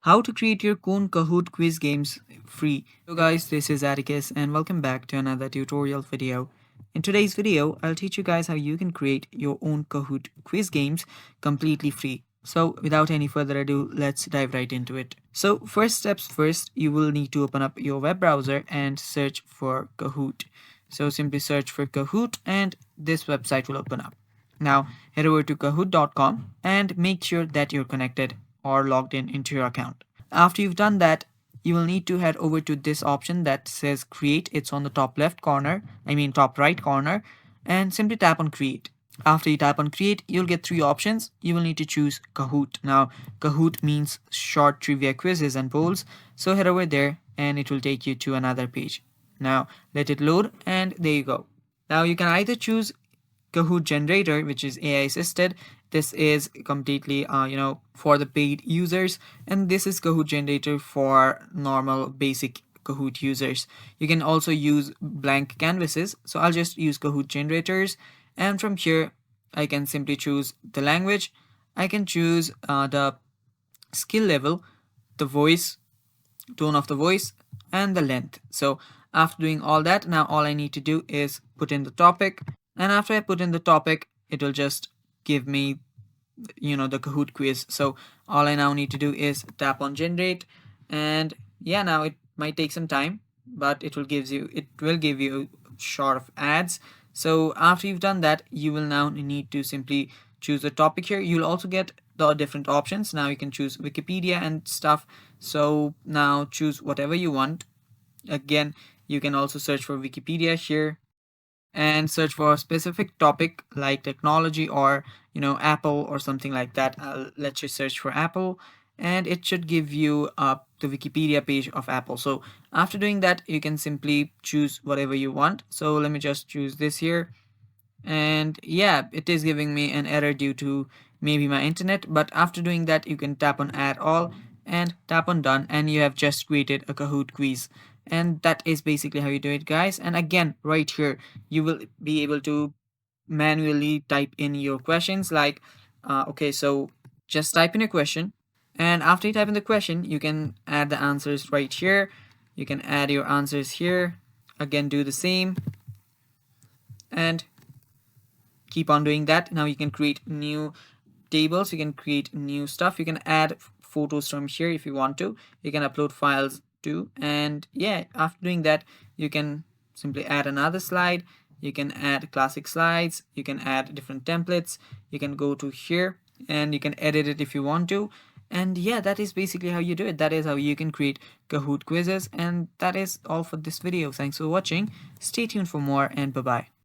How to create your own Kahoot quiz games free. So guys, this is Atticus and welcome back to another tutorial video. In today's video, I'll teach you guys how you can create your own Kahoot quiz games completely free. So without any further ado, let's dive right into it. So first steps first, you will need to open up your web browser and search for Kahoot. So simply search for Kahoot and this website will open up. Now head over to kahoot.com and make sure that you're connected or logged in into your account. After you've done that, you will need to head over to this option that says create. It's on the top left corner, top right corner, and simply tap on create. After you tap on create, you'll get three options. You will need to choose Kahoot. Now, Kahoot means short trivia quizzes and polls. So head over there and it will take you to another page. Now, let it load and there you go. Now, you can either choose Kahoot generator, which is AI assisted. This is completely for the paid users, and this is Kahoot generator for normal basic Kahoot users. You can also use blank canvases, so I'll just use Kahoot generators, and from here I can simply choose the language. I can choose the skill level, the voice, tone of the voice, and the length. So after doing all that, now all I need to do is put in the topic, and after I put in the topic, it will just give me the Kahoot quiz. So all I now need to do is tap on generate, and yeah, now it might take some time, but it will give you short of ads. So after you've done that, you will now need to simply choose the topic here. You'll also get the different options. Now you can choose Wikipedia and stuff. So now choose whatever you want. Again, you can also search for Wikipedia here and search for a specific topic like technology or Apple or something like that. I'll let you search for Apple and it should give you the Wikipedia page of Apple. So after doing that, you can simply choose whatever you want. So let me just choose this here, and yeah, it is giving me an error due to maybe my internet. But after doing that, you can tap on add all and tap on done, and you have just created a Kahoot quiz. And that is basically how you do it, guys. And again, right here you will be able to manually type in your questions like okay, so just type in a question, and after you type in the question, you can add the answers right here. You can add your answers here. Again, do the same and keep on doing that. Now you can create new tables, you can create new stuff, you can add photos from here if you want to, you can upload files too. And yeah, after doing that, you can simply add another slide, you can add classic slides, you can add different templates, you can go to here and you can edit it if you want to. And yeah, that is basically how you do it. That is how you can create Kahoot quizzes. And that is all for this video. Thanks for watching. Stay tuned for more, and bye bye.